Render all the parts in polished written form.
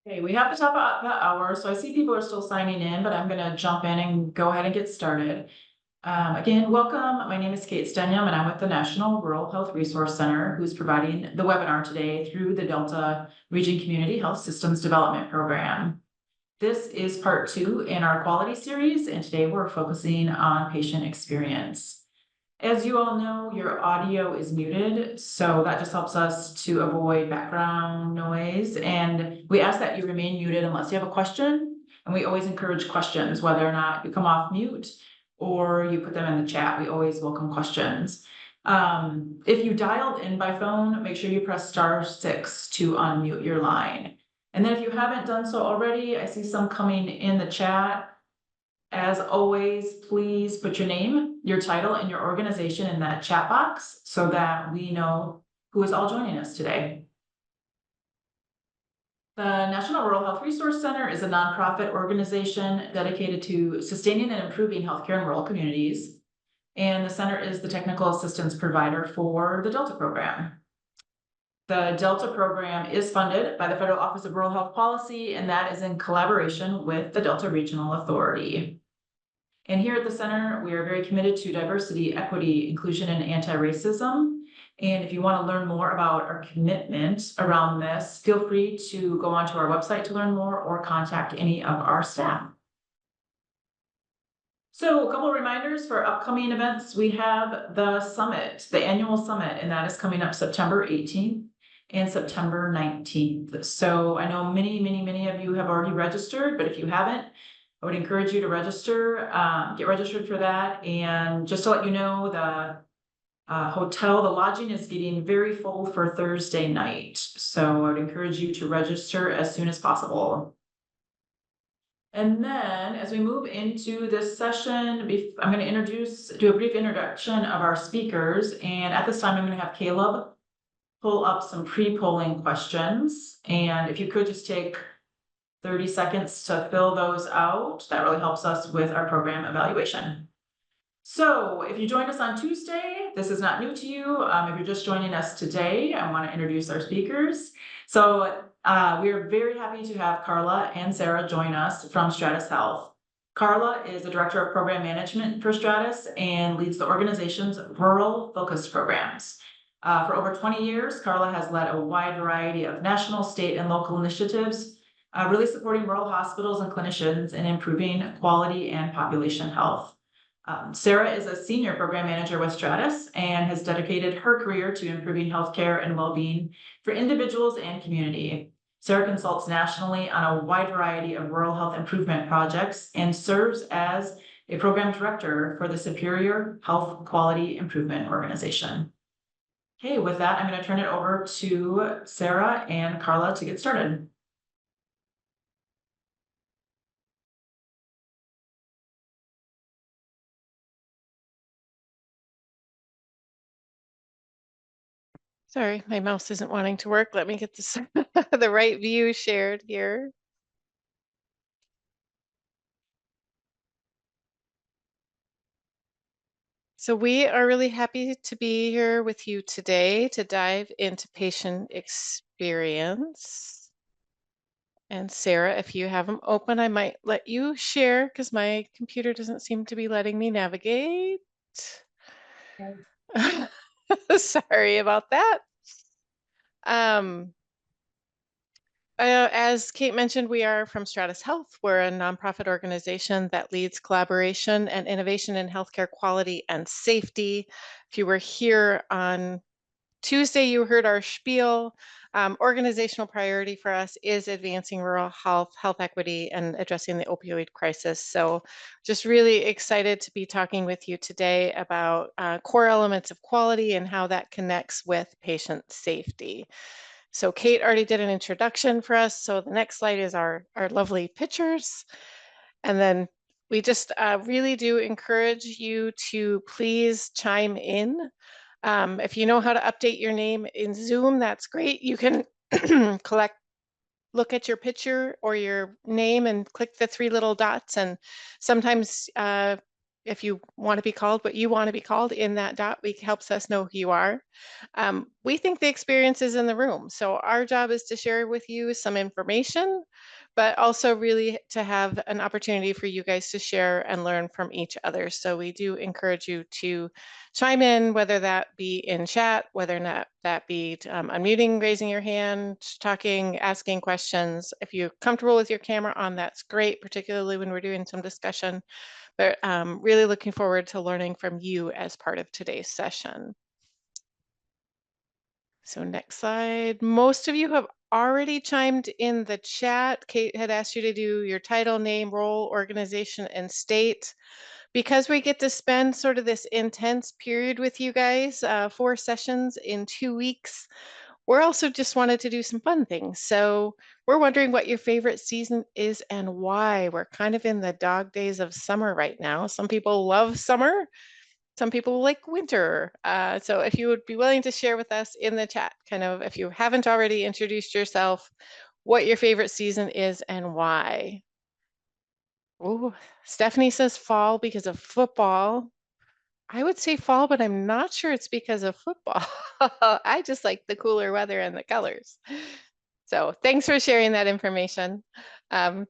Okay, we have the top of the hour, so I see people are still signing in, but I'm gonna jump in and go ahead and get started. Again, welcome. My name is Kate Stenyam, and I'm with the National Rural Health Resource Center, who's providing the webinar today through the Delta Region Community Health Systems Development Program. This is part 2 in our quality series, and today we're focusing on patient experience. As you all know, your audio is muted, so that just helps us to avoid background noise. And we ask that you remain muted unless you have a question. And we always encourage questions, whether or not you come off mute or you put them in the chat. We always welcome questions. If you dialed in by phone, make sure you press *6 to unmute your line. And then if you haven't done so already, I see some coming in the chat. As always, please put your name, your title, and your organization in that chat box so that we know who is all joining us today. The National Rural Health Resource Center is a nonprofit organization dedicated to sustaining and improving healthcare in rural communities. And the center is the technical assistance provider for the Delta program. The Delta program is funded by the Federal Office of Rural Health Policy, and that is in collaboration with the Delta Regional Authority. And here at the center, we are very committed to diversity, equity, inclusion, and anti-racism. And if you want to learn more about our commitment around this, feel free to go onto our website to learn more or contact any of our staff. So a couple of reminders for upcoming events. We have the summit, the annual summit, and that is coming up September 18th and September 19th. So I know many of you have already registered, but if you haven't, I would encourage you to register, get registered for that. And just to let you know, the hotel, the lodging is getting very full for Thursday night. So I would encourage you to register as soon as possible. And then as we move into this session, I'm going to do a brief introduction of our speakers. And at this time, I'm going to have Caleb pull up some pre-polling questions. And if you could just take 30 seconds to fill those out. That really helps us with our program evaluation. So if you joined us on Tuesday, this is not new to you. If you're just joining us today, I want to introduce our speakers. So we are very happy to have Carla and Sarah join us from Stratus Health. Carla is the Director of Program Management for Stratus and leads the organization's rural focused programs. For over 20 years, Carla has led a wide variety of national, state, and local initiatives really supporting rural hospitals and clinicians in improving quality and population health. Sarah is a senior program manager with Stratus and has dedicated her career to improving healthcare and well-being for individuals and community. Sarah consults nationally on a wide variety of rural health improvement projects and serves as a program director for the Superior Health Quality Improvement Organization. Okay, with that, I'm going to turn it over to Sarah and Carla to get started. Sorry, my mouse isn't wanting to work. Let me get this the right view shared here. So we are really happy to be here with you today to dive into patient experience. And Sarah, if you have them open, I might let you share because my computer doesn't seem to be letting me navigate. Sorry about that. As Kate mentioned, we are from Stratus Health. We're a nonprofit organization that leads collaboration and innovation in healthcare quality and safety. If you were here on Tuesday, you heard our spiel. Organizational priority for us is advancing rural health, health equity, and addressing the opioid crisis. So just really excited to be talking with you today about core elements of quality and how that connects with patient safety. So Kate already did an introduction for us. So the next slide is our lovely pictures. And then we just really do encourage you to please chime in. If you know how to update your name in Zoom, that's great. You can look at your picture or your name and click the 3 little dots. And sometimes if you want to be called what you want to be called in that dot, it helps us know who you are. We think the experience is in the room. So our job is to share with you some information, but also really to have an opportunity for you guys to share and learn from each other. So we do encourage you to chime in, whether that be in chat, whether or not that be unmuting, raising your hand, talking, asking questions. If you're comfortable with your camera on, that's great, particularly when we're doing some discussion. But really looking forward to learning from you as part of today's session. So next slide. Most of you have already chimed in the chat. Kate had asked you to do your title, name, role, organization, and state. Because we get to spend sort of this intense period with you guys, 4 sessions in 2 weeks, we're also just wanted to do some fun things. So we're wondering what your favorite season is and why. We're kind of in the dog days of summer right now. Some people love summer. Some people like winter. So if you would be willing to share with us in the chat, kind of, if you haven't already introduced yourself, what your favorite season is and why. Oh, Stephanie says fall because of football. I would say fall, but I'm not sure it's because of football. I just like the cooler weather and the colors. So thanks for sharing that information.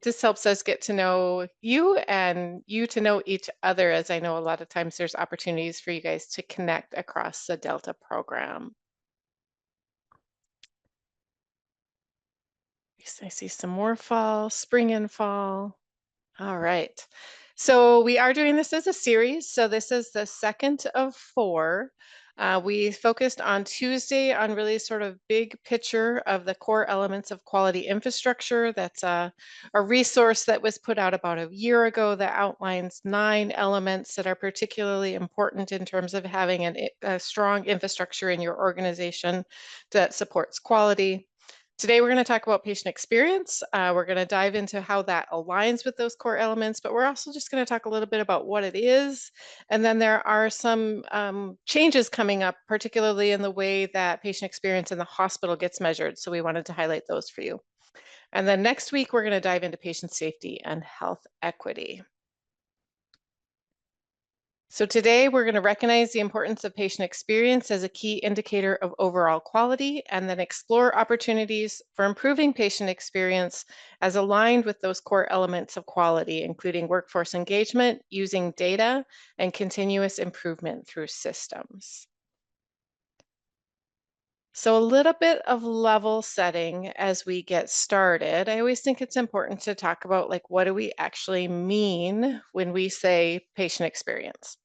This helps us get to know you and you to know each other, as I know a lot of times there's opportunities for you guys to connect across the Delta program. I see some more fall, spring and fall. All right. So we are doing this as a series. So this is the second of 4. We focused on Tuesday on really sort of big picture of the core elements of quality infrastructure. That's a resource that was put out about a year ago that outlines 9 elements that are particularly important in terms of having a strong infrastructure in your organization that supports quality. Today, we're going to talk about patient experience. We're going to dive into how that aligns with those core elements, but we're also just going to talk a little bit about what it is. And then there are some changes coming up, particularly in the way that patient experience in the hospital gets measured. So we wanted to highlight those for you. And then next week, we're going to dive into patient safety and health equity. So today we're going to recognize the importance of patient experience as a key indicator of overall quality, and then explore opportunities for improving patient experience as aligned with those core elements of quality, including workforce engagement, using data, and continuous improvement through systems. So a little bit of level setting as we get started. I always think it's important to talk about, like, what do we actually mean when we say patient experience?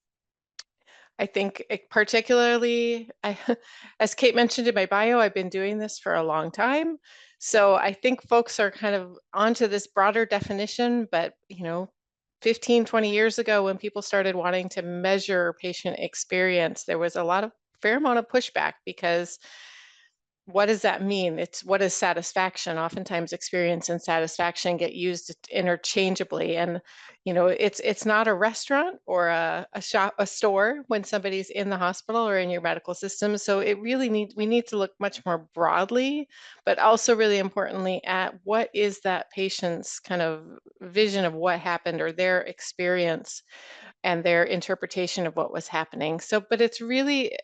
I think particularly, as Kate mentioned in my bio, I've been doing this for a long time. So I think folks are kind of onto this broader definition, but 15, 20 years ago, when people started wanting to measure patient experience, there was fair amount of pushback because what does that mean? It's what is satisfaction? Oftentimes experience and satisfaction get used interchangeably. And, it's not a restaurant or a shop, a store when somebody's in the hospital or in your medical system. So we need to look much more broadly, but also really importantly at what is that patient's kind of vision of what happened or their experience and their interpretation of what was happening. So, but it's really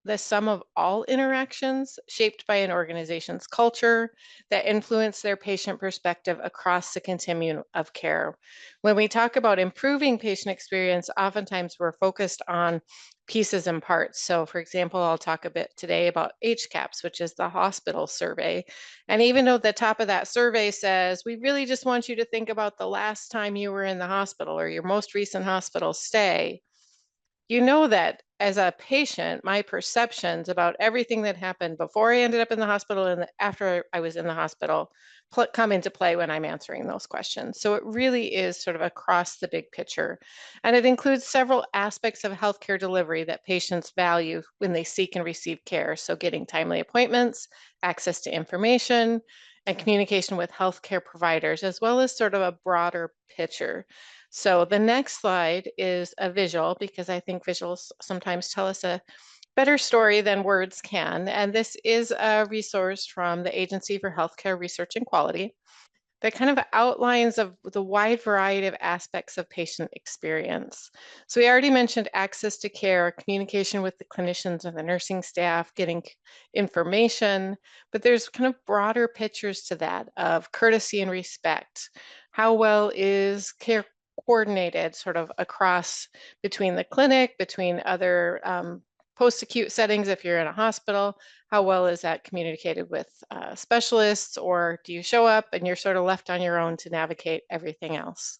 the sum of all interactions shaped by an organization's culture that influence their patient perspective across the continuum of care. When we talk about improving patient experience, oftentimes we're focused on pieces and parts. So for example, I'll talk a bit today about HCAHPS, which is the hospital survey. And even though the top of that survey says, we really just want you to think about the last time you were in the hospital or your most recent hospital stay, you know that as a patient, my perceptions about everything that happened before I ended up in the hospital and after I was in the hospital come into play when I'm answering those questions. So it really is sort of across the big picture. And it includes several aspects of healthcare delivery that patients value when they seek and receive care. So getting timely appointments, access to information, and communication with healthcare providers, as well as sort of a broader picture. So the next slide is a visual, because I think visuals sometimes tell us a better story than words can. And this is a resource from the Agency for Healthcare Research and Quality. that kind of outlines of the wide variety of aspects of patient experience. So we already mentioned access to care, communication with the clinicians and the nursing staff, getting information, but there's kind of broader pictures to that of courtesy and respect. How well is care coordinated sort of across between the clinic, between other post-acute settings if you're in a hospital? How well is that communicated with specialists, or do you show up and you're sort of left on your own to navigate everything else?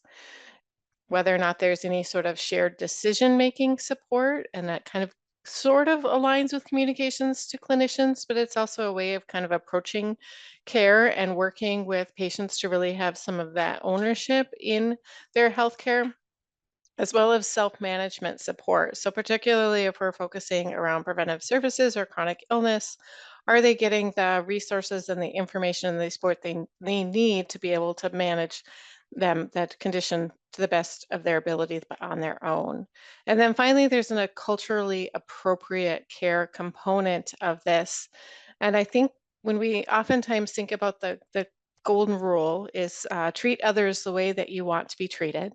Whether or not there's any sort of shared decision-making support, and that kind of sort of aligns with communications to clinicians, but it's also a way of kind of approaching care and working with patients to really have some of that ownership in their healthcare, as well as self-management support. So particularly if we're focusing around preventive services or chronic illness, are they getting the resources and the information and the support they need to be able to manage that condition to the best of their ability, but on their own? And then finally, there's a culturally appropriate care component of this. And I think when we oftentimes think about the golden rule is treat others the way that you want to be treated,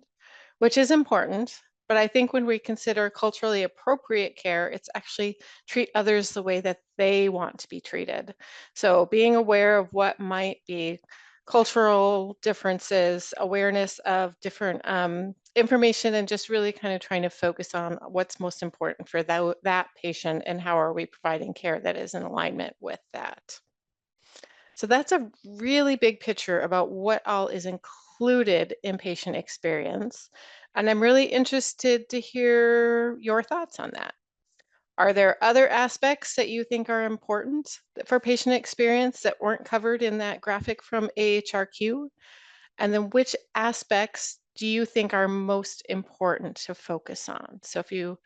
which is important. But I think when we consider culturally appropriate care, it's actually treat others the way that they want to be treated. So being aware of what might be cultural differences, awareness of different information, and just really kind of trying to focus on what's most important for that patient and how are we providing care that is in alignment with that. So that's a really big picture about what all is included in patient experience. And I'm really interested to hear your thoughts on that. Are there other aspects that you think are important for patient experience that weren't covered in that graphic from AHRQ? And then which aspects do you think are most important to focus on? So if you're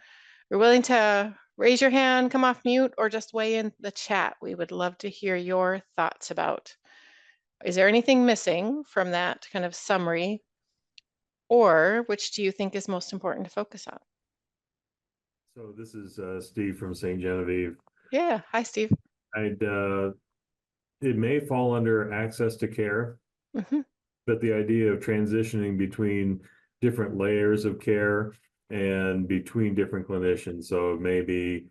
willing to raise your hand, come off mute, or just weigh in the chat, we would love to hear your thoughts about, is there anything missing from that kind of summary, or which do you think is most important to focus on? So this is Steve from St. Genevieve. Yeah, hi, Steve. It may fall under access to care, but the idea of transitioning between different layers of care and between different clinicians. So maybe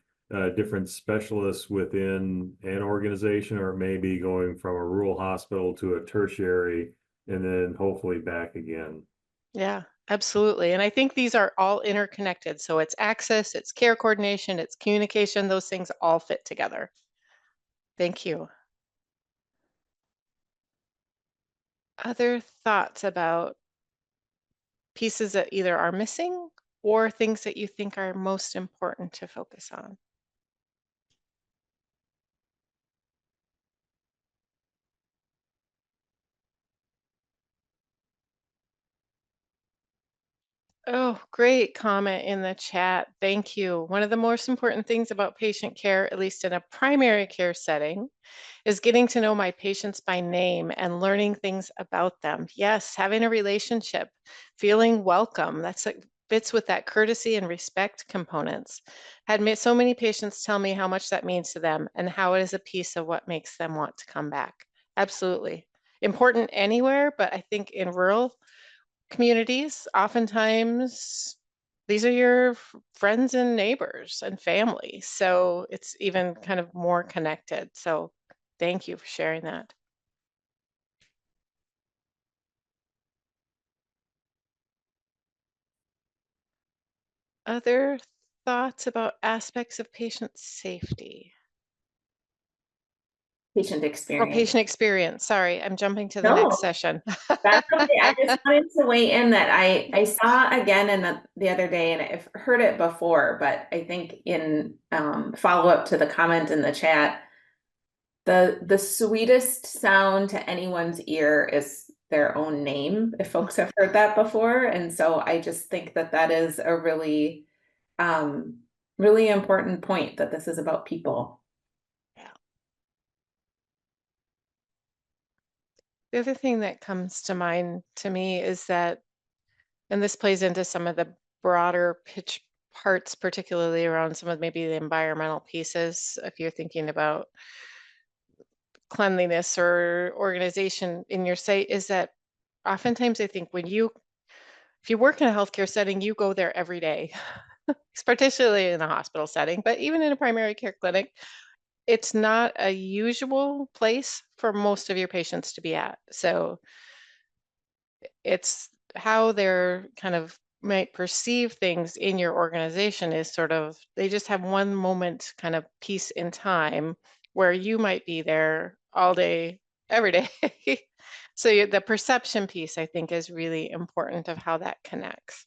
different specialists within an organization, or maybe going from a rural hospital to a tertiary and then hopefully back again. Yeah, absolutely. And I think these are all interconnected. So it's access, it's care coordination, it's communication, those things all fit together. Thank you. Other thoughts about pieces that either are missing or things that you think are most important to focus on? Oh, great comment in the chat. Thank you. One of the most important things about patient care, at least in a primary care setting, is getting to know my patients by name and learning things about them. Yes, having a relationship, feeling welcome. That's like fits with that courtesy and respect components. So many patients tell me how much that means to them and how it is a piece of what makes them want to come back. Absolutely. Important anywhere, but I think in rural communities, oftentimes these are your friends and neighbors and family. So it's even kind of more connected. So thank you for sharing that. Other thoughts about aspects of patient safety? Patient Oh, experience. patient experience. Sorry, I'm jumping to the No. next session. That's okay. I just wanted to weigh in that I saw again in the other day, and I've heard it before, but I think in follow up to the comment in the chat, the sweetest sound to anyone's ear is their own name, if folks have heard that before. And so I just think that that is a really really important point, that this is about people. The other thing that comes to mind to me is that, and this plays into some of the broader pitch parts, particularly around some of maybe the environmental pieces, if you're thinking about cleanliness or organization in your site, is that oftentimes I think if you work in a healthcare setting, you go there every day, particularly in a hospital setting, but even in a primary care clinic, it's not a usual place for most of your patients to be at. So it's how they're kind of might perceive things in your organization is sort of, they just have one moment kind of piece in time where you might be there all day, every day. So the perception piece, I think, is really important of how that connects.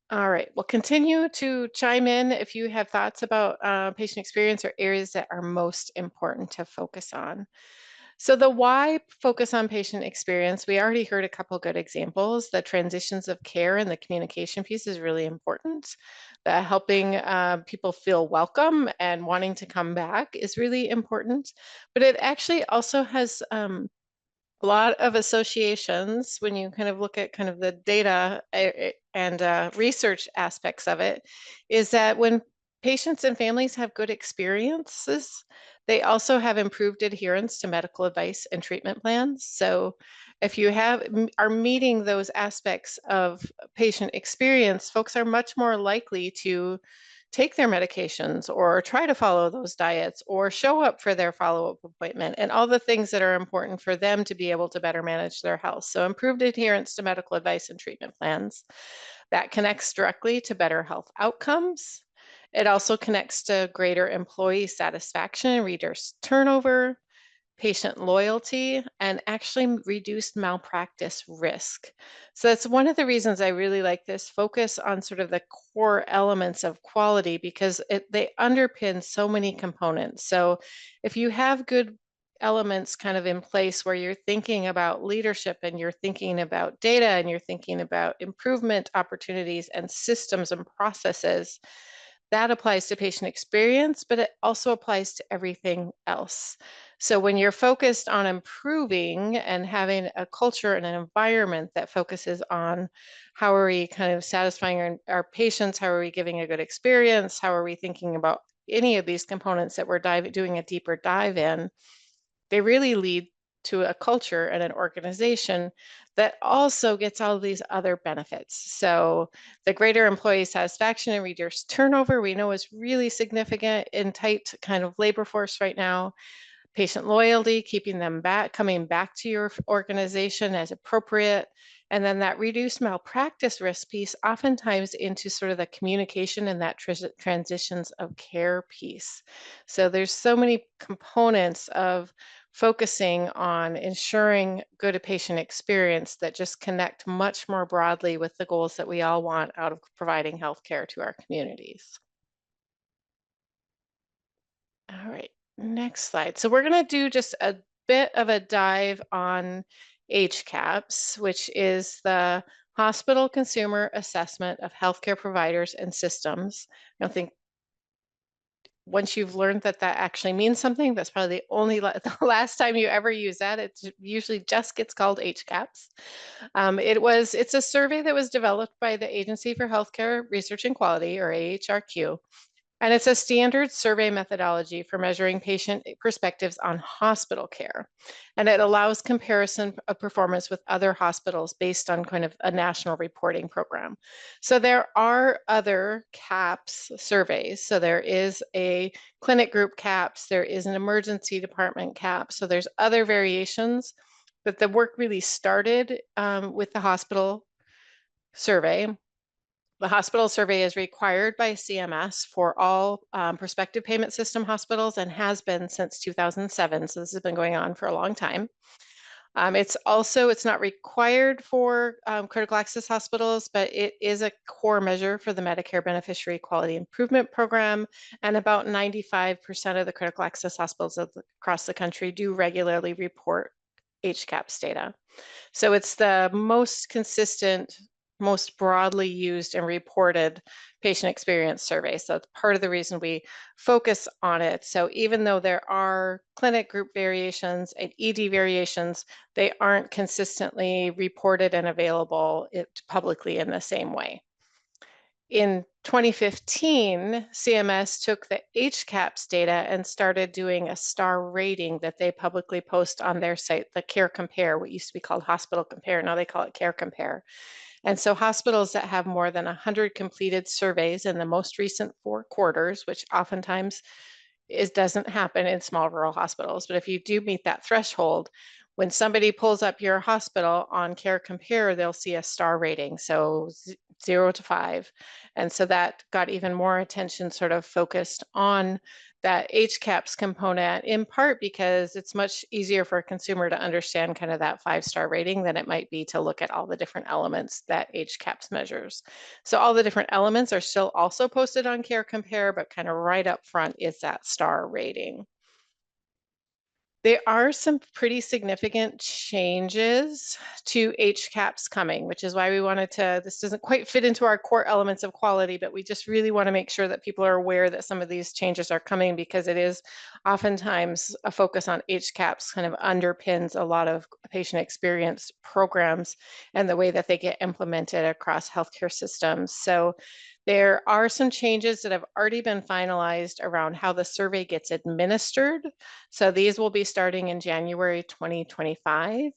All right, well, continue to chime in if you have thoughts about patient experience or areas that are most important to focus on. So the why focus on patient experience, we already heard a couple good examples. The transitions of care and the communication piece is really important. The helping people feel welcome and wanting to come back is really important. But it actually also has a lot of associations when you kind of look at kind of the data and research aspects of it, is that when patients and families have good experiences, they also have improved adherence to medical advice and treatment plans. So if you are meeting those aspects of patient experience, folks are much more likely to take their medications or try to follow those diets or show up for their follow-up appointment and all the things that are important for them to be able to better manage their health. So improved adherence to medical advice and treatment plans. That connects directly to better health outcomes. It also connects to greater employee satisfaction, reduced turnover, patient loyalty, and actually reduced malpractice risk. So that's one of the reasons I really like this focus on sort of the core elements of quality, because they underpin so many components. So if you have good elements kind of in place where you're thinking about leadership and you're thinking about data and you're thinking about improvement opportunities and systems and processes, that applies to patient experience, but it also applies to everything else. So when you're focused on improving and having a culture and an environment that focuses on how are we kind of satisfying our patients, how are we giving a good experience, how are we thinking about any of these components that we're doing a deeper dive in, they really lead to a culture and an organization that also gets all of these other benefits. So the greater employee satisfaction and reduced turnover, we know is really significant in tight kind of labor force right now. Patient loyalty, keeping them back, coming back to your organization as appropriate. And then that reduced malpractice risk piece, oftentimes into sort of the communication and that transitions of care piece. So there's so many components of focusing on ensuring good patient experience that just connect much more broadly with the goals that we all want out of providing healthcare to our communities. All right, next slide. So we're going to do just a bit of a dive on HCAHPS, which is the Hospital Consumer Assessment of Healthcare Providers and Systems. I don't think once you've learned that that actually means something, that's probably the last time you ever use that. It usually just gets called HCAHPS. It's a survey that was developed by the Agency for Healthcare Research and Quality, or AHRQ. And it's a standard survey methodology for measuring patient perspectives on hospital care. And it allows comparison of performance with other hospitals based on kind of a national reporting program. So there are other CAHPS surveys. So there is a clinic group CAHPS, there is an emergency department CAHPS. So there's other variations, but the work really started with the hospital survey. The hospital survey is required by CMS for all prospective payment system hospitals and has been since 2007. So this has been going on for a long time. It's not required for critical access hospitals, but it is a core measure for the Medicare Beneficiary Quality Improvement Program. And about 95% of the critical access hospitals across the country do regularly report HCAHPS data. So it's the most consistent, most broadly used and reported patient experience survey. So that's part of the reason we focus on it. So even though there are clinic group variations and ED variations, they aren't consistently reported and available publicly in the same way. In 2015, CMS took the HCAHPS data and started doing a star rating that they publicly post on their site, the Care Compare, what used to be called Hospital Compare, now they call it Care Compare. And so hospitals that have more than 100 completed surveys in the most recent 4 quarters, which oftentimes doesn't happen in small rural hospitals, but if you do meet that threshold, when somebody pulls up your hospital on Care Compare, they'll see a star rating, so 0 to 5. And so that got even more attention sort of focused on that HCAHPS component, in part because it's much easier for a consumer to understand kind of that 5-star rating than it might be to look at all the different elements that HCAHPS measures. So all the different elements are still also posted on Care Compare, but kind of right up front is that star rating. There are some pretty significant changes to HCAHPS coming, which is why we wanted to, this doesn't quite fit into our core elements of quality, but we just really want to make sure that people are aware that some of these changes are coming, because it is oftentimes a focus on HCAHPS kind of underpins a lot of patient experience programs and the way that they get implemented across healthcare systems. So there are some changes that have already been finalized around how the survey gets administered. So these will be starting in January 2025.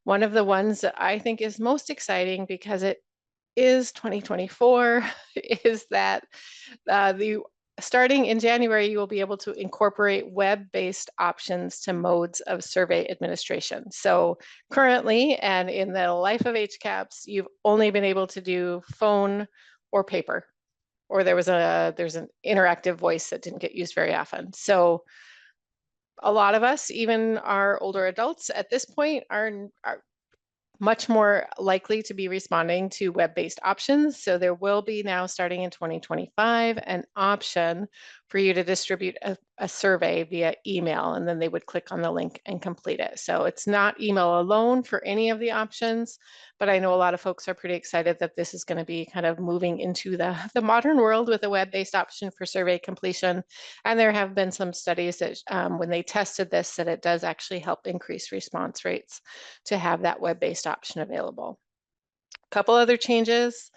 One of the ones that I think is most exciting, because it is 2024, is that starting in January, you will be able to incorporate web-based options to modes of survey administration. So currently, and in the life of HCAHPS, you've only been able to do phone or paper, or there's an interactive voice that didn't get used very often. So a lot of us, even our older adults at this point, are much more likely to be responding to web-based options. So there will be now, starting in 2025, an option for you to distribute a survey via email, and then they would click on the link and complete it. So it's not email alone for any of the options, but I know a lot of folks are pretty excited that this is going to be kind of moving into the modern world with a web-based option for survey completion. And there have been some studies that when they tested this, that it does actually help increase response rates to have that web-based option available. A couple other changes.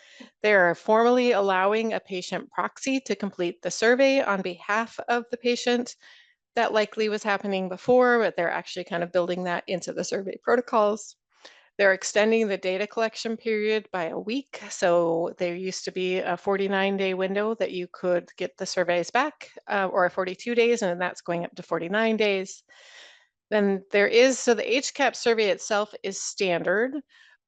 They are formally allowing a patient proxy to complete the survey on behalf of the patient. That likely was happening before, but they're actually kind of building that into the survey protocols. They're extending the data collection period by a week. So there used to be a 49-day window that you could get the surveys back, or 42 days, and that's going up to 49 days. Then there is, so the HCAHPS survey itself is standard,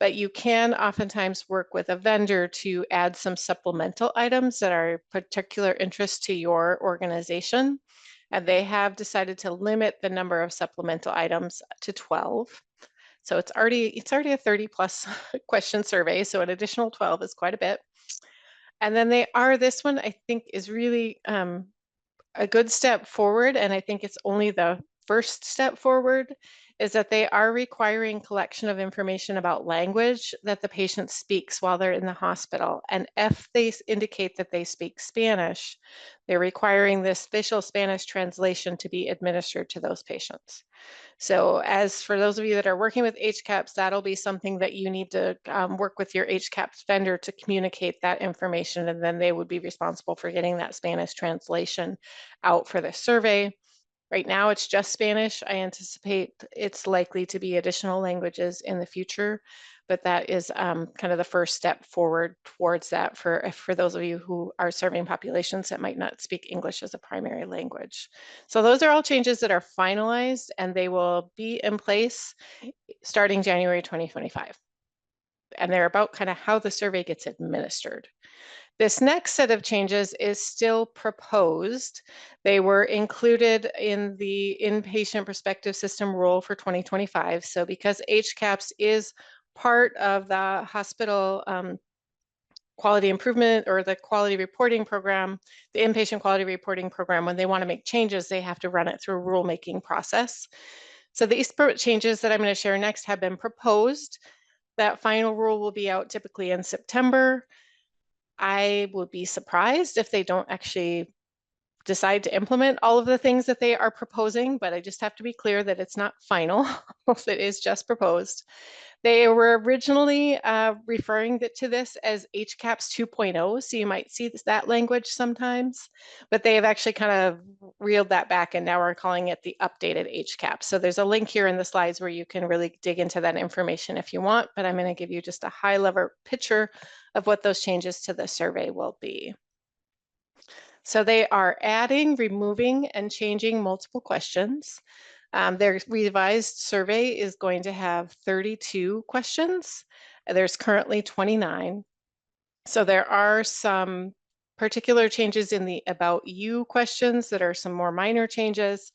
but you can oftentimes work with a vendor to add some supplemental items that are of particular interest to your organization. And they have decided to limit the number of supplemental items to 12. So it's already a 30+ question survey, so an additional 12 is quite a bit. And then this one I think is really a good step forward, and I think it's only the first step forward, is that they are requiring collection of information about language that the patient speaks while they're in the hospital. And if they indicate that they speak Spanish, they're requiring this official Spanish translation to be administered to those patients. So as for those of you that are working with HCAHPS, that'll be something that you need to work with your HCAHPS vendor to communicate that information, and then they would be responsible for getting that Spanish translation out for the survey. Right now, it's just Spanish. I anticipate it's likely to be additional languages in the future, but that is kind of the first step forward towards that for those of you who are serving populations that might not speak English as a primary language. So those are all changes that are finalized, and they will be in place starting January 2025. And they're about kind of how the survey gets administered. This next set of changes is still proposed. They were included in the inpatient prospective system rule for 2025. So because HCAHPS is part of the hospital quality improvement or the quality reporting program, the inpatient quality reporting program, when they want to make changes, they have to run it through a rulemaking process. So these changes that I'm going to share next have been proposed. That final rule will be out typically in September. I would be surprised if they don't actually decide to implement all of the things that they are proposing, but I just have to be clear that it's not final. It is just proposed. They were originally referring to this as HCAPS 2.0, so you might see that language sometimes, but they have actually kind of reeled that back, and now we're calling it the updated HCAPS. So there's a link here in the slides where you can really dig into that information if you want, but I'm going to give you just a high-level picture of what those changes to the survey will be. So they are adding, removing, and changing multiple questions. Their revised survey is going to have 32 questions. There's currently 29. So there are some particular changes in the about you questions that are some more minor changes.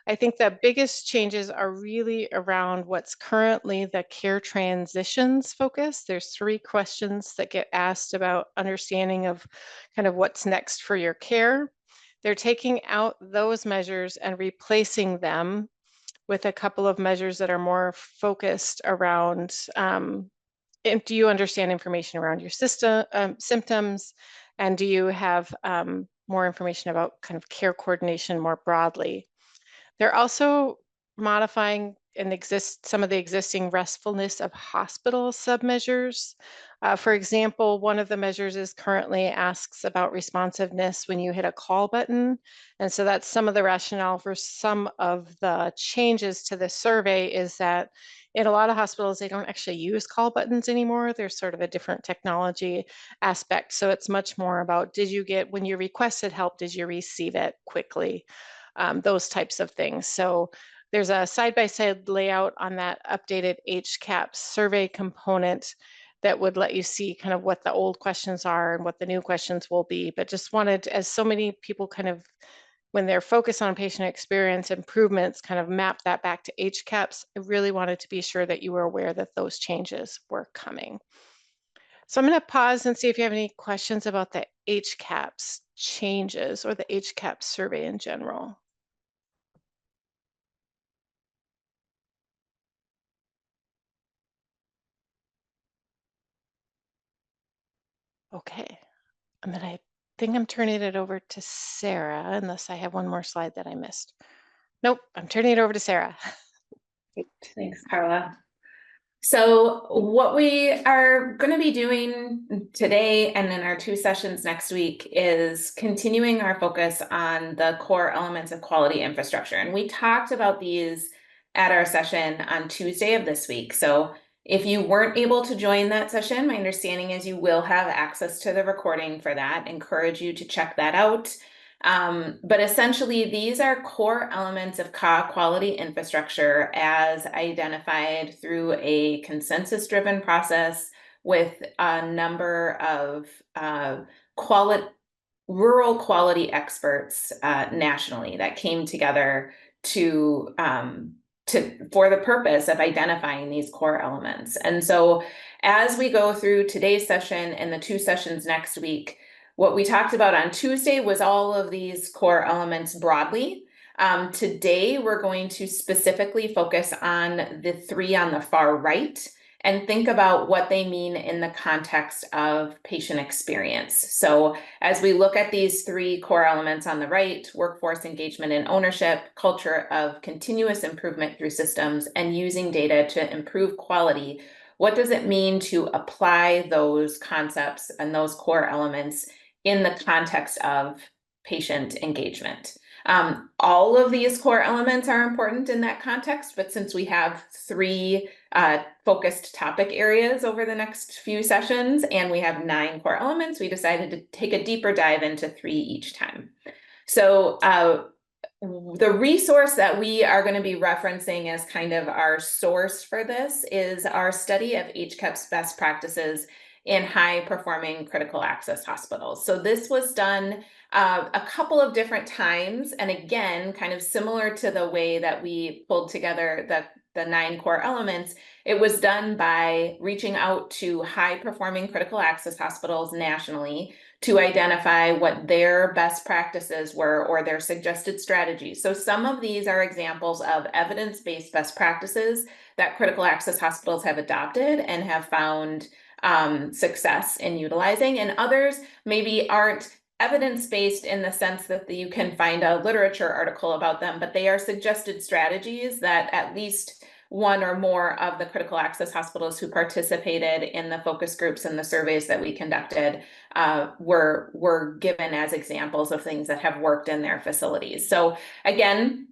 I think the biggest changes are really around what's currently the care transitions focus. There's 3 questions that get asked about understanding of kind of what's next for your care. They're taking out those measures and replacing them with a couple of measures that are more focused around, do you understand information around your symptoms? And do you have more information about kind of care coordination more broadly? They're also modifying some of the existing restfulness of hospital submeasures. For example, one of the measures is currently asks about responsiveness when you hit a call button. And so that's some of the rationale for some of the changes to the survey is that in a lot of hospitals, they don't actually use call buttons anymore. There's sort of a different technology aspect. So it's much more about, when you requested help, did you receive it quickly? Those types of things. So there's a side-by-side layout on that updated HCAPS survey component that would let you see kind of what the old questions are and what the new questions will be. But just wanted, as so many people kind of, when they're focused on patient experience improvements, kind of map that back to HCAPS, I really wanted to be sure that you were aware that those changes were coming. So I'm going to pause and see if you have any questions about the HCAPS changes or the HCAPS survey in general. Okay, and then I think I'm turning it over to Sarah, unless I have one more slide that I missed. Nope, I'm turning it over to Sarah. Great. Thanks, Carla. So what we are going to be doing today and in our 2 sessions next week is continuing our focus on the core elements of quality infrastructure. And we talked about these at our session on Tuesday of this week. So if you weren't able to join that session, my understanding is you will have access to the recording for that. Encourage you to check that out. But essentially, these are core elements of quality infrastructure as identified through a consensus-driven process with a number of rural quality experts nationally that came together for the purpose of identifying these core elements. And so as we go through today's session and the 2 sessions next week, what we talked about on Tuesday was all of these core elements broadly. Today, we're going to specifically focus on the 3 on the far right and think about what they mean in the context of patient experience. So as we look at these 3 core elements on the right, workforce engagement and ownership, culture of continuous improvement through systems, and using data to improve quality, what does it mean to apply those concepts and those core elements in the context of patient engagement? All of these core elements are important in that context, but since we have 3 focused topic areas over the next few sessions, and we have 9 core elements, we decided to take a deeper dive into 3 each time. So the resource that we are going to be referencing as kind of our source for this is our study of HCAPS best practices in high-performing critical access hospitals. So this was done a couple of different times, and again, kind of similar to the way that we pulled together the 9 core elements, it was done by reaching out to high-performing critical access hospitals nationally to identify what their best practices were or their suggested strategies. So some of these are examples of evidence-based best practices that critical access hospitals have adopted and have found success in utilizing, and others maybe aren't evidence-based in the sense that you can find a literature article about them, but they are suggested strategies that at least one or more of the critical access hospitals who participated in the focus groups and the surveys that we conducted were given as examples of things that have worked in their facilities. So again,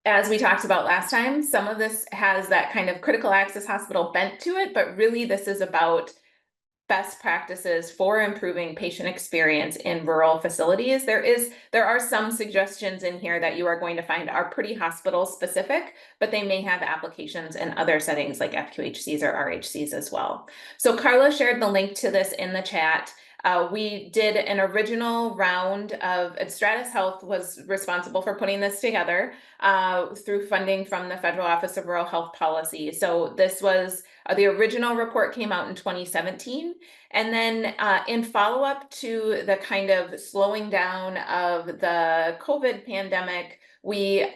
as we talked about last time, some of this has that kind of critical access hospital bent to it, but really this is about best practices for improving patient experience in rural facilities. There are some suggestions in here that you are going to find are pretty hospital specific, but they may have applications in other settings like FQHCs or RHCs as well. So Carla shared the link to this in the chat. We did an original round of Stratus Health was responsible for putting this together through funding from the Federal Office of Rural Health Policy. So this was the original report came out in 2017. And then in follow-up to the kind of slowing down of the COVID pandemic, we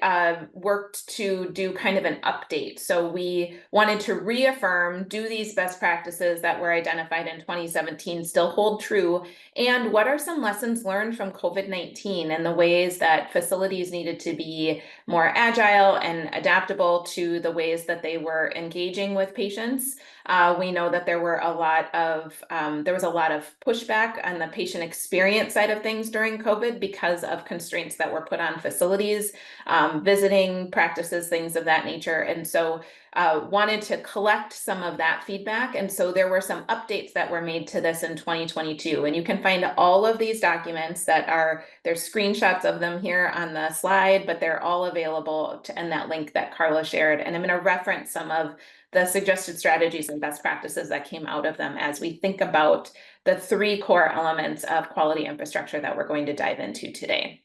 worked to do kind of an update. So we wanted to reaffirm, do these best practices that were identified in 2017 still hold true? And what are some lessons learned from COVID-19 and the ways that facilities needed to be more agile and adaptable to the ways that they were engaging with patients? We know that there were there was a lot of pushback on the patient experience side of things during COVID because of constraints that were put on facilities, visiting practices, things of that nature. And so wanted to collect some of that feedback. And so there were some updates that were made to this in 2022. And you can find all of these documents there's screenshots of them here on the slide, but they're all available in that link that Carla shared. And I'm going to reference some of the suggested strategies and best practices that came out of them as we think about the 3 core elements of quality infrastructure that we're going to dive into today.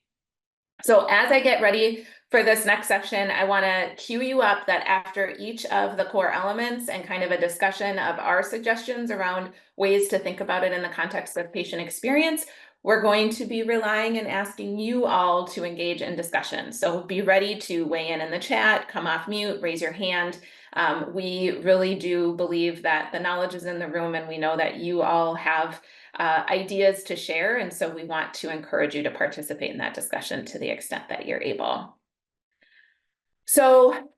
So as I get ready for this next section, I want to cue you up that after each of the core elements and kind of a discussion of our suggestions around ways to think about it in the context of patient experience, we're going to be relying and asking you all to engage in discussion. So be ready to weigh in the chat, come off mute, raise your hand. We really do believe that the knowledge is in the room, and we know that you all have ideas to share. And so we want to encourage you to participate in that discussion to the extent that you're able. So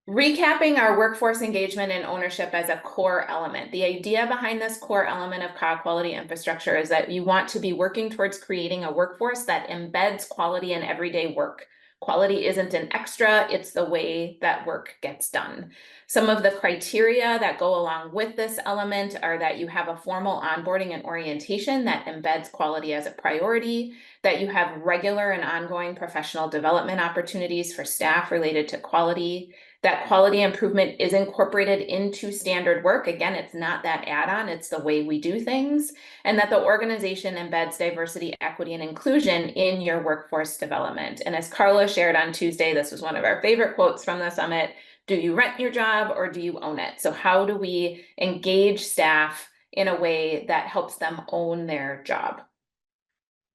recapping our workforce engagement and ownership as a core element. The idea behind this core element of quality infrastructure is that you want to be working towards creating a workforce that embeds quality in everyday work. Quality isn't an extra, it's the way that work gets done. Some of the criteria that go along with this element are that you have a formal onboarding and orientation that embeds quality as a priority, that you have regular and ongoing professional development opportunities for staff related to quality, that quality improvement is incorporated into standard work. Again, it's not that add-on, it's the way we do things, and that the organization embeds diversity, equity, and inclusion in your workforce development. And as Carla shared on Tuesday, this was one of our favorite quotes from the summit: do you rent your job or do you own it? So how do we engage staff in a way that helps them own their job?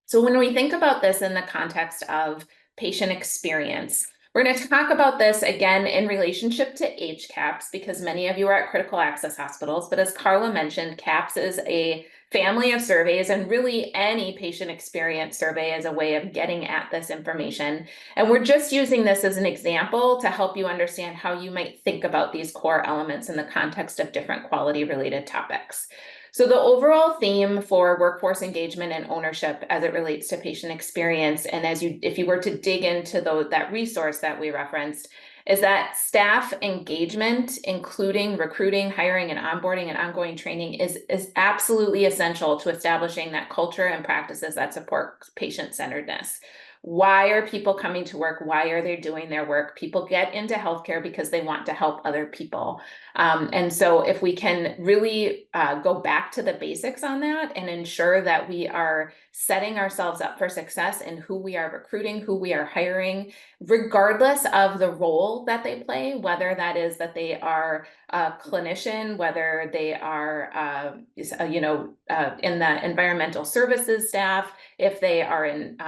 So when we think about this in the context of patient experience, we're going to talk about this again in relationship to HCAHPS, because many of you are at critical access hospitals. But as Carla mentioned, CAHPS is a family of surveys, and really any patient experience survey is a way of getting at this information. And we're just using this as an example to help you understand how you might think about these core elements in the context of different quality related topics. So the overall theme for workforce engagement and ownership as it relates to patient experience, and if you were to dig into that resource that we referenced, is that staff engagement, including recruiting, hiring, and onboarding and ongoing training, is absolutely essential to establishing that culture and practices that support patient-centeredness. Why are people coming to work? Why are they doing their work? People get into healthcare because they want to help other people. And so if we can really go back to the basics on that and ensure that we are setting ourselves up for success in who we are recruiting, who we are hiring, regardless of the role that they play, whether that is that they are a clinician, whether they are, in the environmental services staff, if they are in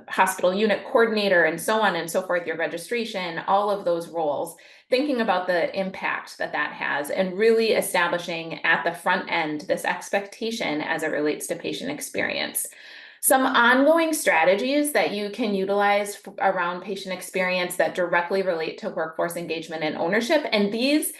hospital unit coordinator, and so on and so forth, your registration, all of those roles, thinking about the impact that that has and really establishing at the front end this expectation as it relates to patient experience. Some ongoing strategies that you can utilize around patient experience that directly relate to workforce engagement and ownership. And these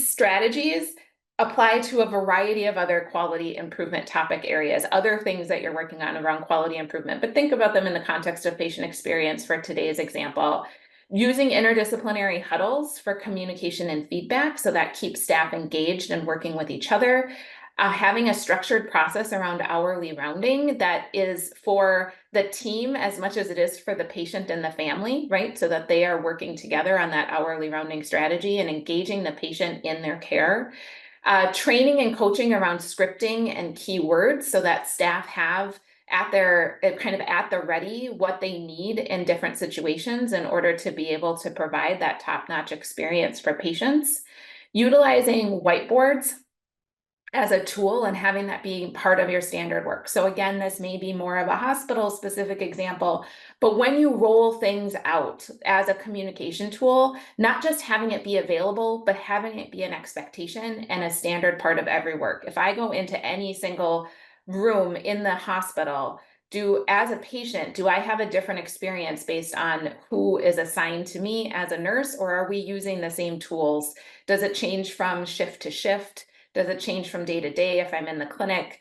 strategies apply to a variety of other quality improvement topic areas, other things that you're working on around quality improvement, but think about them in the context of patient experience for today's example. Using interdisciplinary huddles for communication and feedback, so that keeps staff engaged and working with each other. Having a structured process around hourly rounding that is for the team as much as it is for the patient and the family, right? So that they are working together on that hourly rounding strategy and engaging the patient in their care. Training and coaching around scripting and keywords so that staff have at the ready what they need in different situations in order to be able to provide that top-notch experience for patients. Utilizing whiteboards as a tool and having that being part of your standard work. So again, this may be more of a hospital specific example, but when you roll things out as a communication tool, not just having it be available, but having it be an expectation and a standard part of every work. If I go into any single room in the hospital, as a patient, do I have a different experience based on who is assigned to me as a nurse, or are we using the same tools? Does it change from shift to shift? Does it change from day to day if I'm in the clinic?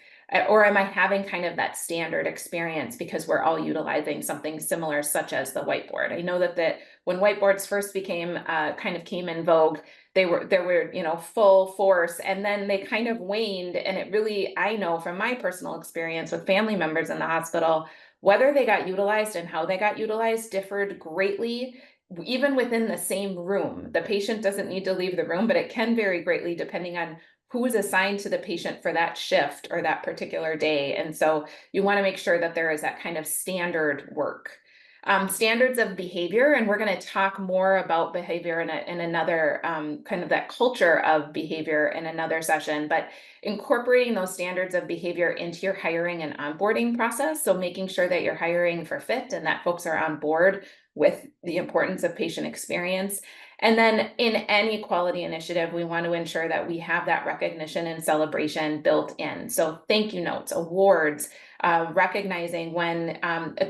Or am I having kind of that standard experience because we're all utilizing something similar, such as the whiteboard? I know that when whiteboards first came in vogue, there were full force, and then they kind of waned. And it really, I know from my personal experience with family members in the hospital, whether they got utilized and how they got utilized differed greatly. Even within the same room, the patient doesn't need to leave the room, but it can vary greatly depending on who is assigned to the patient for that shift or that particular day. And so you want to make sure that there is that kind of standard work. Standards of behavior, and we're going to talk more about behavior in another kind of that culture of behavior in another session, but incorporating those standards of behavior into your hiring and onboarding process. So making sure that you're hiring for fit and that folks are on board with the importance of patient experience. And then in any quality initiative, we want to ensure that we have that recognition and celebration built in. So thank you notes, awards, recognizing when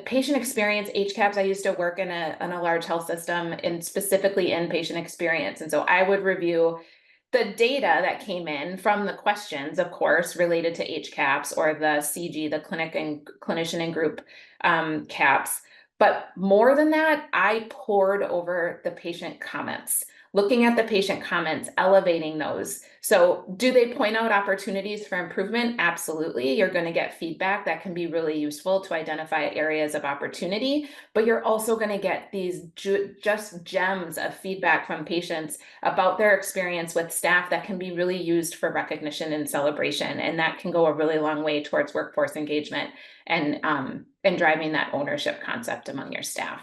patient experience, HCAPS, I used to work in a large health system and specifically in patient experience. And so I would review the data that came in from the questions, of course, related to HCAPS or the CG, the clinic and clinician and group CAPS. But more than that, I pored over the patient comments, looking at the patient comments, elevating those. So do they point out opportunities for improvement? Absolutely. You're going to get feedback that can be really useful to identify areas of opportunity, but you're also going to get these just gems of feedback from patients about their experience with staff that can be really used for recognition and celebration. And that can go a really long way towards workforce engagement and driving that ownership concept among your staff.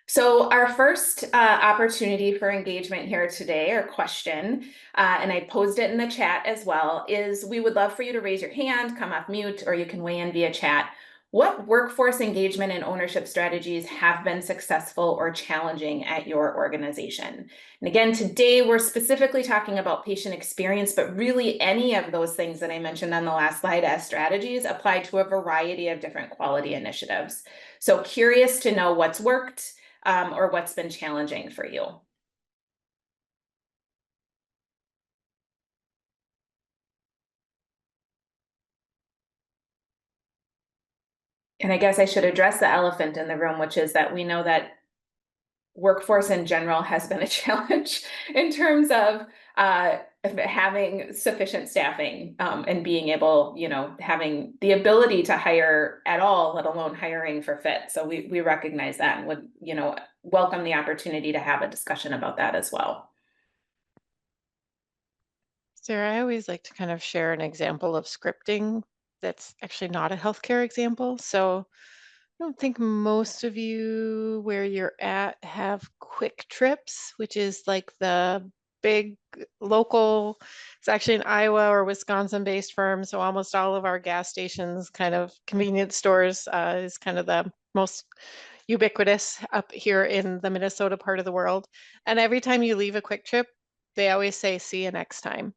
So our first opportunity for engagement here today, or question, and I posed it in the chat as well, is we would love for you to raise your hand, come off mute, or you can weigh in via chat. What workforce engagement and ownership strategies have been successful or challenging at your organization? And again, today we're specifically talking about patient experience, but really any of those things that I mentioned on the last slide as strategies apply to a variety of different quality initiatives. So curious to know what's worked or what's been challenging for you. And I guess I should address the elephant in the room, which is that we know that workforce in general has been a challenge in terms of having sufficient staffing and being able, having the ability to hire at all, let alone hiring for fit. So we recognize that and would, welcome the opportunity to have a discussion about that as well. Sarah, I always like to kind of share an example of scripting that's actually not a healthcare example. So I don't think most of you where you're at have Quick Trips, which is like the big local, it's actually an Iowa or Wisconsin based firm. So almost all of our gas stations, kind of convenience stores is kind of the most ubiquitous up here in the Minnesota part of the world. And every time you leave a Quick Trip, they always say, see you next time.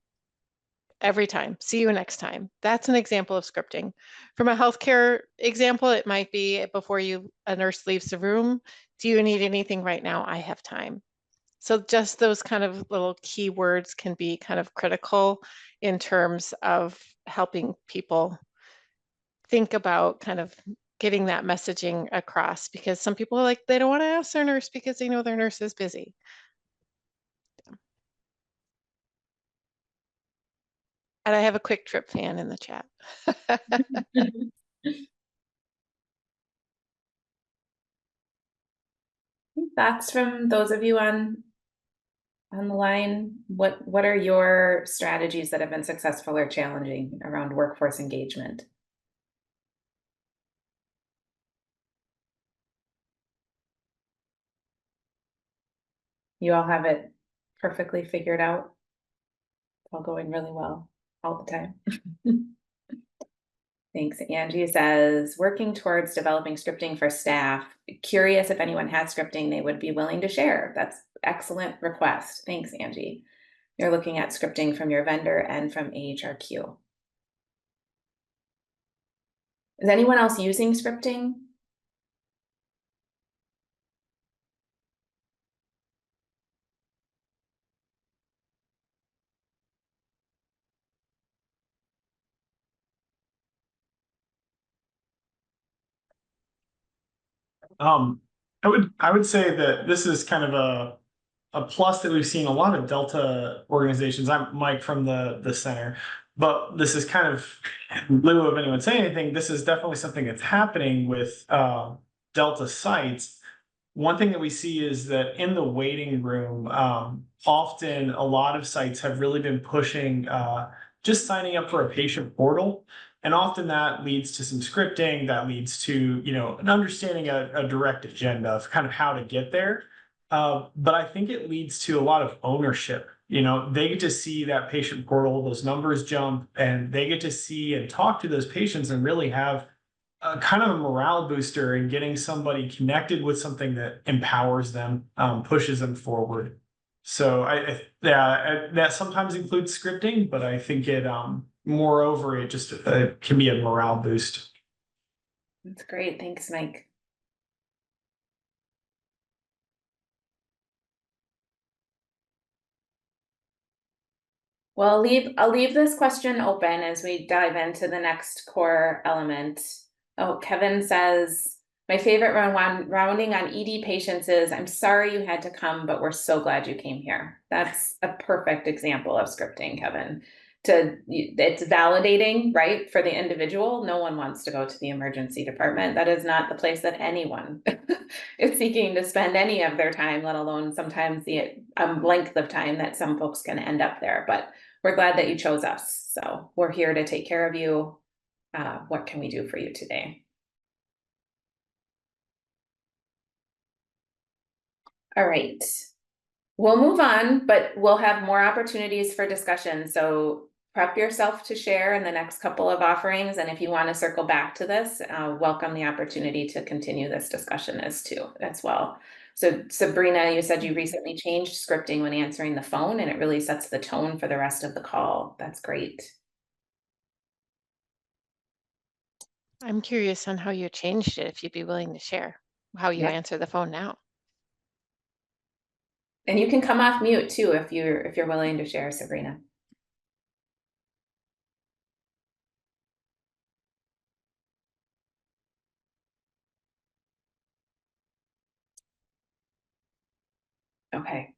Every time, see you next time. That's an example of scripting. From a healthcare example, it might be before a nurse leaves the room, do you need anything right now? I have time. So just those kind of little keywords can be kind of critical in terms of helping people think about kind of getting that messaging across, because some people are like, they don't want to ask their nurse because they know their nurse is busy. And I have a Quick Trip fan in the chat. Thoughts from those of you on the line? What are your strategies that have been successful or challenging around workforce engagement? You all have it perfectly figured out? It's all going really well all the time. Thanks. Angie says, working towards developing scripting for staff. Curious if anyone has scripting they would be willing to share. That's excellent request. Thanks, Angie. You're looking at scripting from your vendor and from AHRQ. Is anyone else using scripting? I would say that this is kind of a plus that we've seen a lot of Delta organizations. I'm Mike from the center, but this is kind of in lieu of anyone saying anything. This is definitely something that's happening with Delta sites. One thing that we see is that in the waiting room, often a lot of sites have really been pushing just signing up for a patient portal. And often that leads to some scripting, that leads to, an understanding a direct agenda of kind of how to get there. But I think it leads to a lot of ownership. They get to see that patient portal, those numbers jump, and they get to see and talk to those patients and really have a kind of a morale booster in getting somebody connected with something that empowers them, pushes them forward. So that sometimes includes scripting, but I think it moreover it just can be a morale boost. That's great. Thanks, Mike. Well, I'll leave this question open as we dive into the next core element. Oh, Kevin says, my favorite rounding on ED patients is, I'm sorry you had to come, but we're so glad you came here. That's a perfect example of scripting, Kevin. It's validating, right? For the individual. No one wants to go to the emergency department. That is not the place that anyone is seeking to spend any of their time, let alone sometimes the length of time that some folks can end up there. But we're glad that you chose us. So we're here to take care of you. What can we do for you today? All right. We'll move on, but we'll have more opportunities for discussion. So prep yourself to share in the next couple of offerings. And if you want to circle back to this, welcome the opportunity to continue this discussion as well. So Sabrina, you said you recently changed scripting when answering the phone, and it really sets the tone for the rest of the call. That's great. I'm curious on how you changed it, if you'd be willing to share how you answer the phone now. And you can come off mute too if you're willing to share, Sabrina. Okay.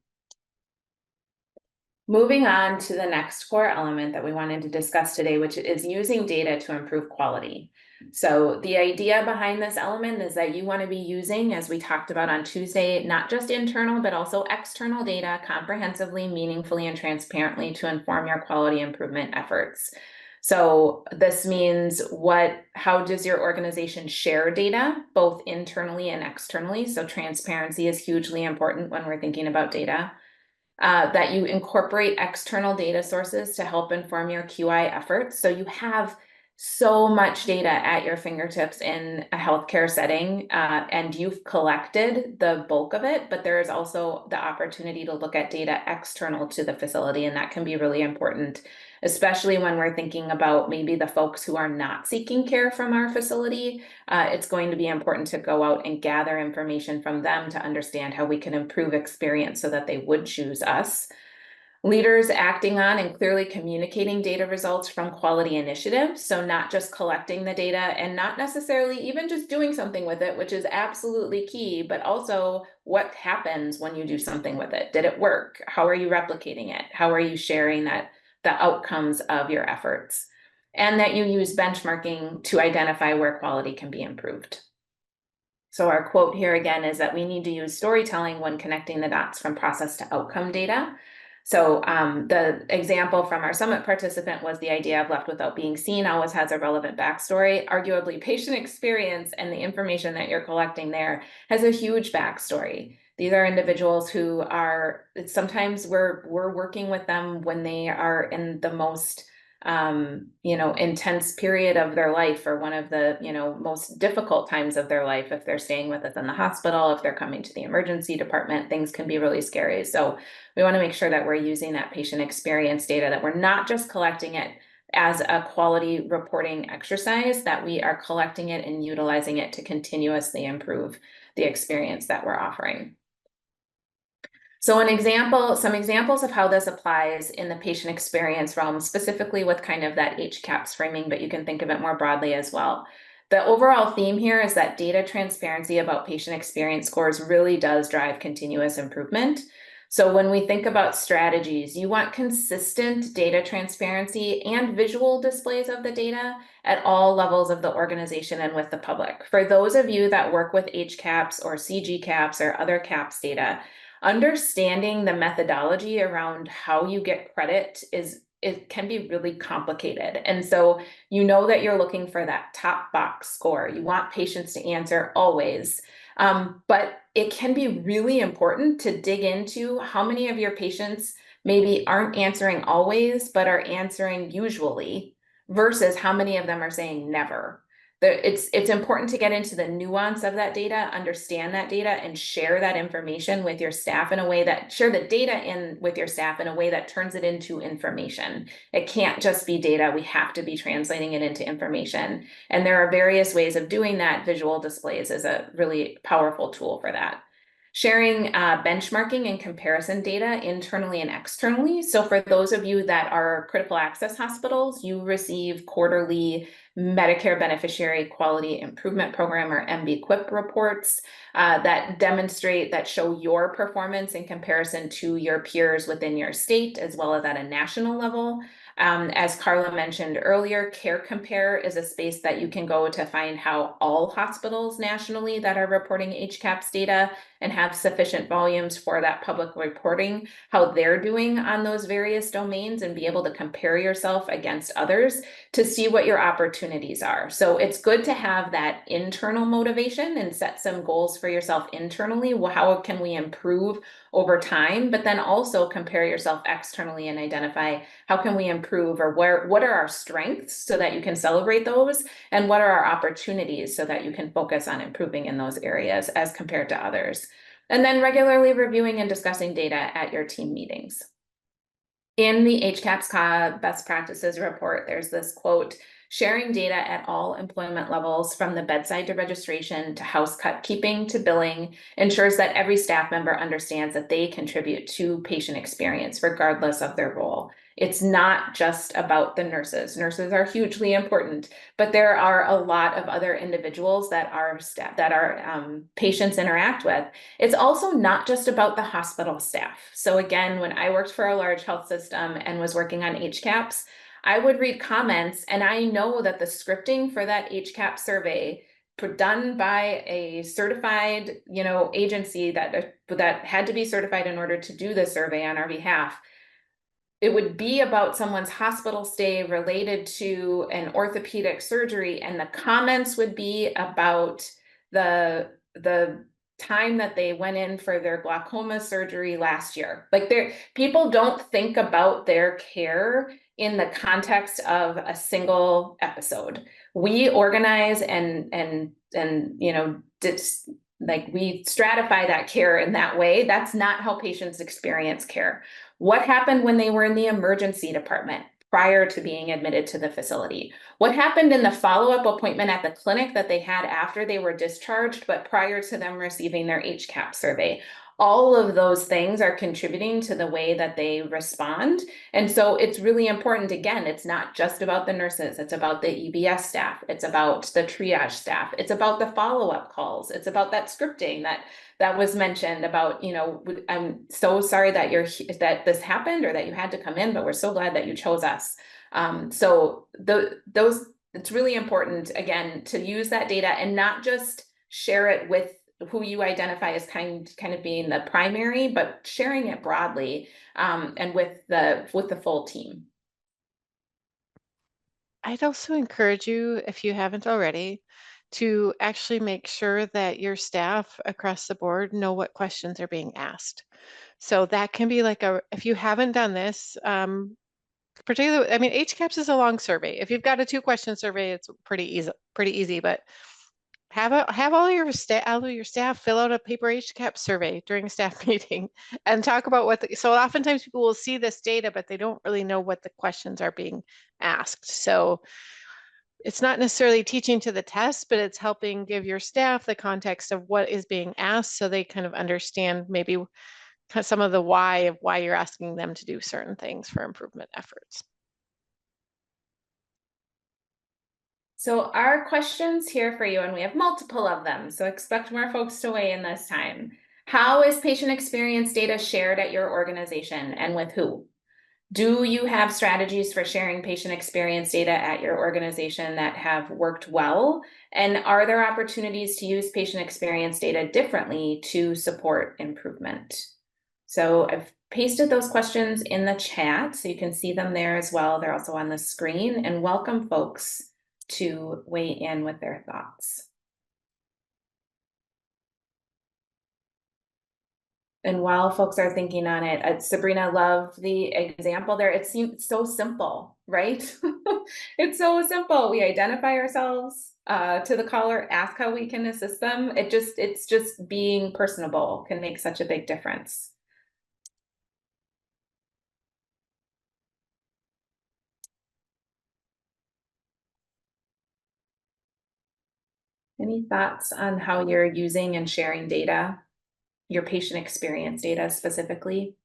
Moving on to the next core element that we wanted to discuss today, which is using data to improve quality. So the idea behind this element is that you want to be using, as we talked about on Tuesday, not just internal, but also external data comprehensively, meaningfully, and transparently to inform your quality improvement efforts. So this means how does your organization share data, both internally and externally? So transparency is hugely important when we're thinking about data. That you incorporate external data sources to help inform your QI efforts. So you have so much data at your fingertips in a healthcare setting, and you've collected the bulk of it, but there is also the opportunity to look at data external to the facility, and that can be really important, especially when we're thinking about maybe the folks who are not seeking care from our facility. It's going to be important to go out and gather information from them to understand how we can improve experience so that they would choose us. Leaders acting on and clearly communicating data results from quality initiatives. So not just collecting the data and not necessarily even just doing something with it, which is absolutely key, but also what happens when you do something with it. Did it work? How are you replicating it? How are you sharing the outcomes of your efforts? And that you use benchmarking to identify where quality can be improved. So our quote here again is that we need to use storytelling when connecting the dots from process to outcome data. So the example from our summit participant was the idea of left without being seen always has a relevant backstory. Arguably, patient experience and the information that you're collecting there has a huge backstory. These are individuals who are, sometimes we're working with them when they are in the most intense period of their life, or one of the, most difficult times of their life. If they're staying with us in the hospital, if they're coming to the emergency department, things can be really scary. So we want to make sure that we're using that patient experience data, that we're not just collecting it as a quality reporting exercise, that we are collecting it and utilizing it to continuously improve the experience that we're offering. So some examples of how this applies in the patient experience realm, specifically with kind of that HCAHPS framing, but you can think of it more broadly as well. The overall theme here is that data transparency about patient experience scores really does drive continuous improvement. So when we think about strategies, you want consistent data transparency and visual displays of the data at all levels of the organization and with the public. For those of you that work with HCAHPS or CGCAHPS or other CAHPS data, understanding the methodology around how you get credit it can be really complicated. And so you know that you're looking for that top box score. You want patients to answer always. But it can be really important to dig into how many of your patients maybe aren't answering always, but are answering usually, versus how many of them are saying never. It's important to get into the nuance of that data, understand that data, and share that information with your staff in a way that, share the data with your staff in a way that turns it into information. It can't just be data. We have to be translating it into information. And there are various ways of doing that. Visual displays is a really powerful tool for that. Sharing benchmarking and comparison data internally and externally. So for those of you that are critical access hospitals, you receive quarterly Medicare Beneficiary Quality Improvement Program, or MBQIP reports that show your performance in comparison to your peers within your state, as well as at a national level. As Carla mentioned earlier, Care Compare is a space that you can go to find how all hospitals nationally that are reporting HCAHPS data and have sufficient volumes for that public reporting, how they're doing on those various domains, and be able to compare yourself against others to see what your opportunities are. So it's good to have that internal motivation and set some goals for yourself internally. Well, how can we improve over time? But then also compare yourself externally and identify how can we improve, or what are our strengths so that you can celebrate those, and what are our opportunities so that you can focus on improving in those areas as compared to others. And then regularly reviewing and discussing data at your team meetings. In the HCAHPS best practices report, there's this quote: sharing data at all employment levels, from the bedside to registration to house cut keeping to billing, ensures that every staff member understands that they contribute to patient experience regardless of their role. It's not just about the nurses. Nurses are hugely important, but there are a lot of other individuals that our patients interact with. It's also not just about the hospital staff. So again, when I worked for a large health system and was working on HCAHPS, I would read comments, and I know that the scripting for that HCAHPS survey done by a certified, agency that had to be certified in order to do the survey on our behalf, it would be about someone's hospital stay related to an orthopedic surgery, and the comments would be about the time that they went in for their glaucoma surgery last year. Like, people don't think about their care in the context of a single episode. We organize and you know, like we stratify that care in that way. That's not how patients experience care. What happened when they were in the emergency department prior to being admitted to the facility? What happened in the follow-up appointment at the clinic that they had after they were discharged, but prior to them receiving their HCAP survey? All of those things are contributing to the way that they respond. And so it's really important. Again, it's not just about the nurses. It's about the EBS staff. It's about the triage staff. It's about the follow-up calls. It's about that scripting that was mentioned about, you know, I'm so sorry that that this happened or that you had to come in, but we're so glad that you chose us. So it's really important, again, to use that data and not just share it with who you identify as kind of being the primary, but sharing it broadly and with the full team. I'd also encourage you, if you haven't already, to actually make sure that your staff across the board know what questions are being asked. So that can be like if you haven't done this, particularly, I mean, HCAPS is a long survey. If you've got a 2-question survey, it's pretty easy, but have all your staff fill out a paper HCAP survey during a staff meeting and talk about so oftentimes people will see this data, but they don't really know what the questions are being asked. So it's not necessarily teaching to the test, but it's helping give your staff the context of what is being asked so they kind of understand maybe some of the why of why you're asking them to do certain things for improvement efforts. So our questions here for you, and we have multiple of them, so expect more folks to weigh in this time. How is patient experience data shared at your organization and with who? Do you have strategies for sharing patient experience data at your organization that have worked well? And are there opportunities to use patient experience data differently to support improvement? So I've pasted those questions in the chat so you can see them there as well. They're also on the screen, and welcome folks to weigh in with their thoughts. And while folks are thinking on it, Sabrina, love the example there. It seems so simple, right? It's so simple. We identify ourselves to the caller, ask how we can assist them. It's just being personable can make such a big difference. Any thoughts on how you're using and sharing data, your patient experience data specifically?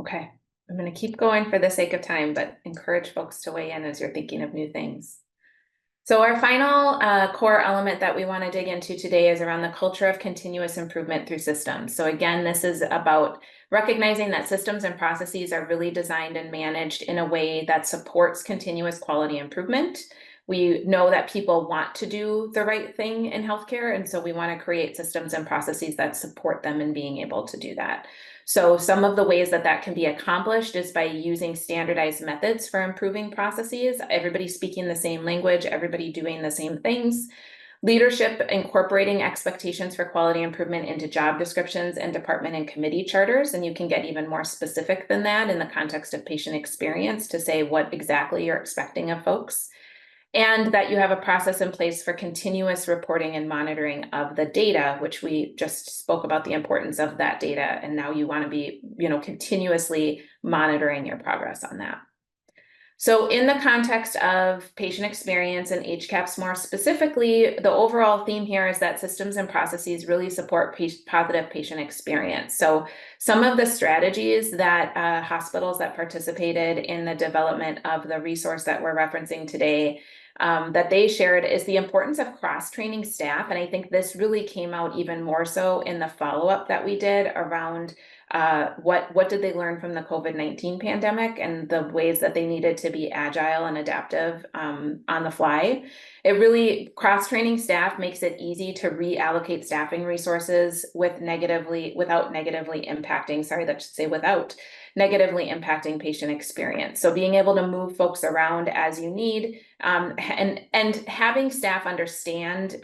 Okay, I'm going to keep going for the sake of time, but encourage folks to weigh in as you're thinking of new things. So our final core element that we want to dig into today is around the culture of continuous improvement through systems. So again, this is about recognizing that systems and processes are really designed and managed in a way that supports continuous quality improvement. We know that people want to do the right thing in healthcare, and so we want to create systems and processes that support them in being able to do that. So some of the ways that that can be accomplished is by using standardized methods for improving processes, everybody speaking the same language, everybody doing the same things. Leadership incorporating expectations for quality improvement into job descriptions and department and committee charters. And you can get even more specific than that in the context of patient experience to say what exactly you're expecting of folks. And that you have a process in place for continuous reporting and monitoring of the data, which we just spoke about the importance of that data. And now you want to be, continuously monitoring your progress on that. So in the context of patient experience and HCAPS more specifically, the overall theme here is that systems and processes really support positive patient experience. So some of the strategies that hospitals that participated in the development of the resource that we're referencing today that they shared is the importance of cross-training staff. And I think this really came out even more so in the follow-up that we did around what did they learn from the COVID-19 pandemic and the ways that they needed to be agile and adaptive on the fly. It really, cross-training staff makes it easy to reallocate staffing resources without negatively impacting negatively impacting patient experience. So being able to move folks around as you need, and having staff understand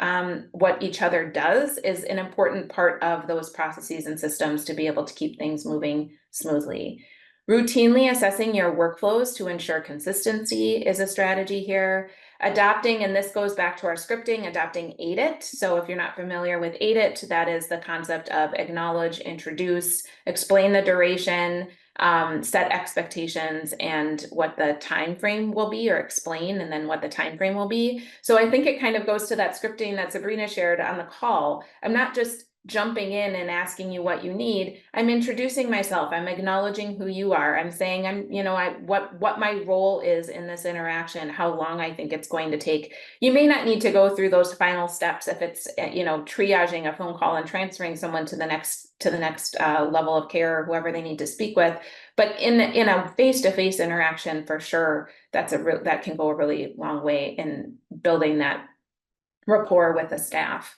what each other does is an important part of those processes and systems to be able to keep things moving smoothly. Routinely assessing your workflows to ensure consistency is a strategy here. Adopting, and this goes back to our scripting, adopting AIDIT. So if you're not familiar with AIDIT, that is the concept of acknowledge, introduce, explain the duration, set expectations and what the time frame will be, or explain and then what the time frame will be. So I think it kind of goes to that scripting that Sabrina shared on the call. I'm not just jumping in and asking you what you need. I'm introducing myself. I'm acknowledging who you are. I'm saying what my role is in this interaction, how long I think it's going to take. You may not need to go through those final steps if it's, triaging a phone call and transferring someone to the next level of care or whoever they need to speak with. But in a face-to-face interaction, for sure, that can go a really long way in building that rapport with the staff.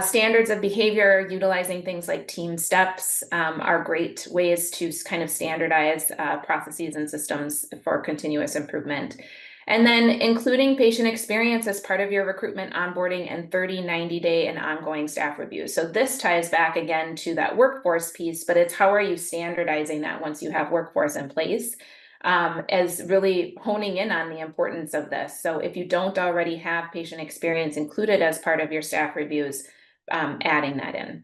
Standards of behavior, utilizing things like team steps are great ways to kind of standardize processes and systems for continuous improvement. And then including patient experience as part of your recruitment, onboarding, and 30, 90-day and ongoing staff reviews. So this ties back again to that workforce piece, but it's how are you standardizing that once you have workforce in place? As really honing in on the importance of this. So if you don't already have patient experience included as part of your staff reviews, adding that in.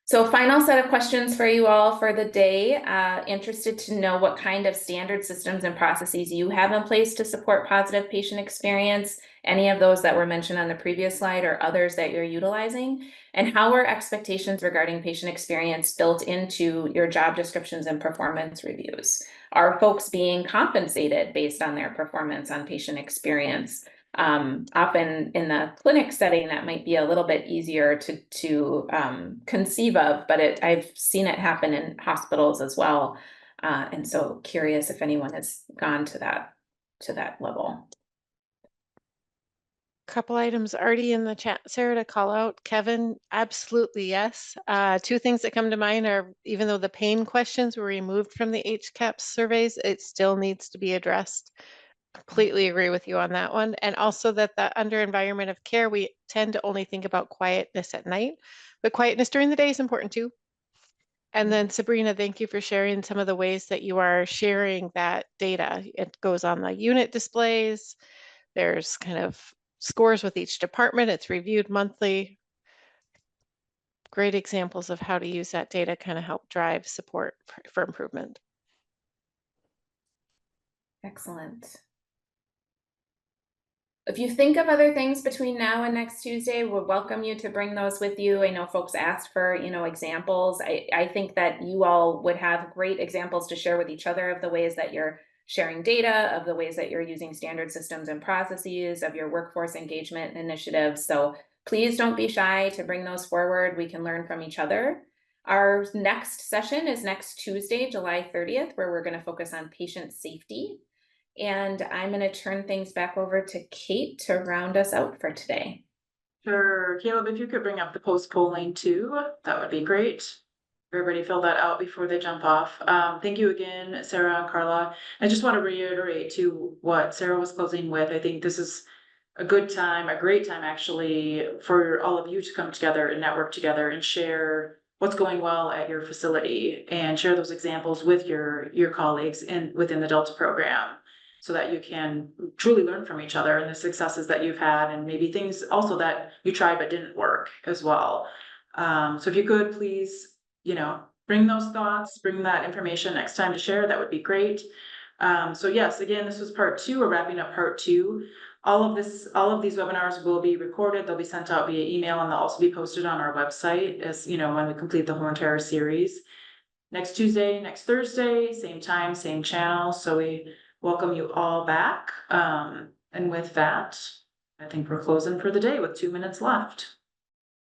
So final set of questions for you all for the day. Interested to know what kind of standard systems and processes you have in place to support positive patient experience, any of those that were mentioned on the previous slide or others that you're utilizing, and how are expectations regarding patient experience built into your job descriptions and performance reviews? Are folks being compensated based on their performance on patient experience? Often in the clinic setting, that might be a little bit easier to conceive of, but I've seen it happen in hospitals as well. And so curious if anyone has gone to that level. Couple items already in the chat, Sarah, to call out. Kevin, absolutely yes. Two things that come to mind are, even though the pain questions were removed from the HCAHPS surveys, it still needs to be addressed. Completely agree with you on that one. And also that under environment of care, we tend to only think about quietness at night, but quietness during the day is important too. And then Sabrina, thank you for sharing some of the ways that you are sharing that data. It goes on the unit displays. There's kind of scores with each department. It's reviewed monthly. Great examples of how to use that data kind of help drive support for improvement. Excellent. If you think of other things between now and next Tuesday, we'll welcome you to bring those with you. I know folks asked for, examples. I think that you all would have great examples to share with each other of the ways that you're sharing data, of the ways that you're using standard systems and processes, of your workforce engagement initiatives. So please don't be shy to bring those forward. We can learn from each other. Our next session is next Tuesday, July 30th, where we're going to focus on patient safety. And I'm going to turn things back over to Kate to round us out for today. Sure. Caleb, if you could bring up the post-polling too, that would be great. Everybody fill that out before they jump off. Thank you again, Sarah and Carla. I just want to reiterate to what Sarah was closing with. I think this is a great time actually, for all of you to come together and network together and share what's going well at your facility and share those examples with your colleagues within the Delta program, so that you can truly learn from each other and the successes that you've had, and maybe things also that you tried but didn't work as well. So if you could please, bring those thoughts, bring that information next time to share, that would be great. So yes, again, this was part 2. We're wrapping up part 2. All of these webinars will be recorded. They'll be sent out via email, and they'll also be posted on our website as when we complete the whole entire series. Next Tuesday, next Thursday, same time, same channel. So we welcome you all back. And with that, I think we're closing for the day with 2 minutes left.